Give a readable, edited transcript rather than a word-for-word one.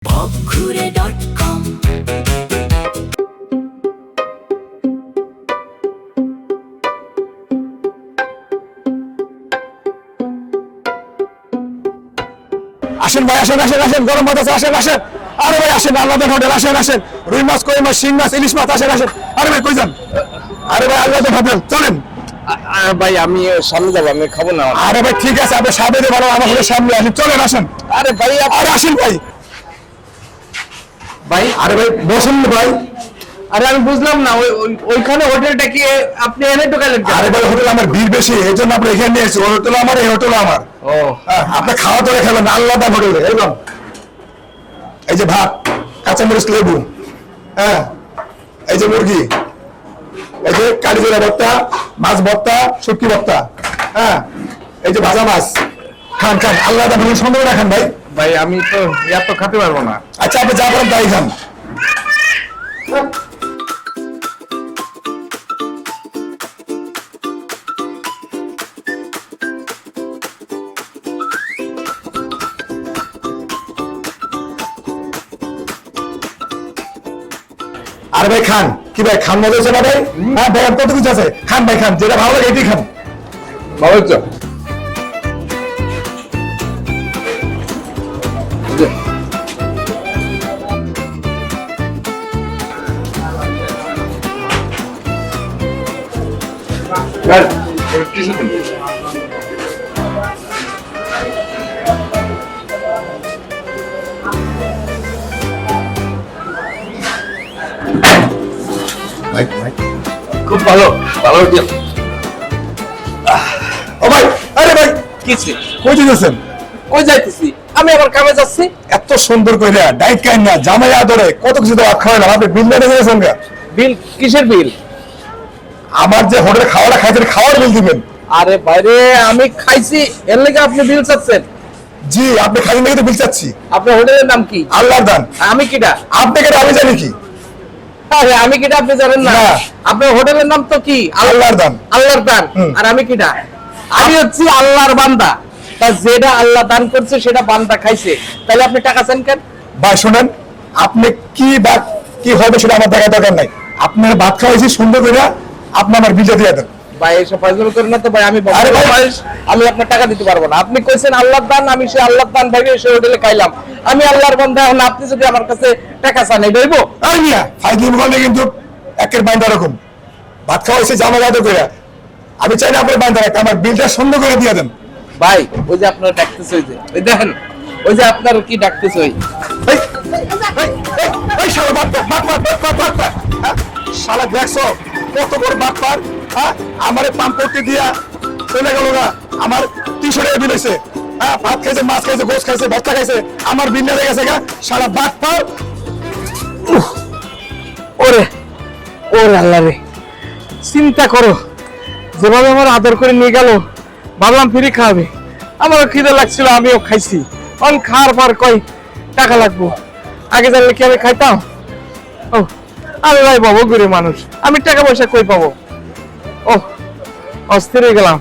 bobghure.com আসেন ভাই আসেন আসেন আসেন গরম ভাত আছে আসেন আসেন আরে ভাই আসেন আল্লাহদের হোটেল আসেন আসেন রুই মাছ কই মাছ শিং মাছ ইলিশ মাছ আসেন আসেন আরে ভাই কই যান আরে ভাই আল্লাহদের হোটেল চলেন ভাই আমি সামনে যাবো, আমি খাবো না। আরে ভাই ঠিক আছে আপনি সামনে ভালো আমার হোটেল সামনে আসেন চলেন আসেন আরে ভাই আরে আসেন ভাই ভাই আরে ভাই বসুন না ভাই আরে আমি বুঝলাম না ওইখানে হোটেলটা কি আপনি এনে ঢোকালেন কেন? আরে ভাই হোটেল আমার ভিড় বেশি এই জন্য আপনি এখানে নিয়ে এসেছি হোটেল আমার এই হোটেল আমার ও আপনি খাওয়া দাওয়া খেলেন আল্লাহদের হোটেল একদম এই যে ভাত কাঁচামরিচ লেবু হ্যাঁ এই যে মুরগি এই যে কালিজিরা ভর্তা মাছ ভর্তা শুটকি ভর্তা হ্যাঁ এই যে ভাজা মাছ খান খান আল্লাহ হোটেল সুন্দর রাখেন ভাই ভাই আমি তো এত খেতে পারবো না। আচ্ছা আপনি যা করেন তাই খান আর ভাই খান কি ভাই খান মজা হচ্ছে না ভাই হ্যাঁ ভাই আর কত কিছু আছে খান ভাই খান যেটা ভালো লাগে এটাই খান ভালো হচ্ছে ভাই ভাই খুব ভালো ভালো হচ্ছে। ও ভাই আরে ভাই কিছু কই যাচ্ছেন কই যাইতেছি? আমি আবার কামে যাচ্ছি। এত সুন্দর কইরা ডাইট কাইন না জামাই আদরে কত কিছু তো খাওয়াইলাম আপনি বিল মেরে দিয়েছেন গা বিল কিসের বিল? আমার যে হোটেলে খাওয়াটা খাইছেন খাওয়ার বিল দিবেন আরে বাইরে আমি খাইছি এর লেগে আপনি বিল চাচ্ছেন? জি আপনি খাইছেন দেখে তো বিল চাচ্ছি আপনার হোটেলের নাম কি? আল্লাহর দান আমি কিটা? আপনাকে আমি জানি কি আরে আমি কিটা আপনি জানেন না? না। আপনার হোটেলের নাম তো কি? আল্লাহর দান আল্লাহর দান। আর আমি কিটা? আমি হচ্ছি আল্লাহর বান্দা। তা যেটা আল্লাহ দান করছে সেটা বান্দা খাইছে, তাহলে আপনি টাকা চান কেন? ভাই শুনেন আপনি কি বা কি হবে সেটা আমার দেখা দরকার নাই আপনার ভাত খাওয়াইছি সুন্দর করে আপনি আমার বিলটা দিয়ে দেন ভাই এসব ফাজলামি করেন না তো ভাই, আমি আরে ভাই। আমি আপনার টাকা দিতে পারবো না। আপনি কইছেন আল্লাহর দান, আমি সে আল্লাহর দান ভাইবে সে হোটেলে খাইলাম। আমি আল্লাহর বান্দা, এখন আপনি যদি আমার কাছে টাকা চান এই দেবো? আর মিয়া ফাইজলিম করলে কিন্তু একের বাইন্দা রকম ভাত খাওয়াইছি জামাই আদর করে আমি চাই না আপনার বাইন্দা রাখতে আমার বিলটা সুন্দর করে দিয়ে দেন ভাই ওই যে আপনার ডাকতেছে, ওই দেখেন ওই যে আপনার কি ডাকতেছে ওই এই, এই শালা বাটপার, হ্যাঁ? শালা দেখছো কত বড় বাটপার, হ্যাঁ? আমারে পাম্প করতে দিয়া চলে গেল না আমার 300 টাকা বিল হয়েছে, হ্যাঁ? ভাত খাইছে মাছ খাইছে গোস খাইছে ভর্তা খাইছে আমার বিল নিয়ে গেছে গা শালা বাটপার ওরে ওরে আল্লাহ রে, চিন্তা করো যেভাবে আমার আদর করে নিয়ে গেল, ভাবলাম ফ্রি খাওয়াবে, আমারও খিদে লাগছিল আমিও খাইছি। অন খাওয়ার পর কই টাকা লাগবো, আগে জানলে কি আমি খাইতাম? ও আমি ভাই বাবু গরিব মানুষ, আমি টাকা পয়সা কই পাবো? ও অস্থির হয়ে গেলাম।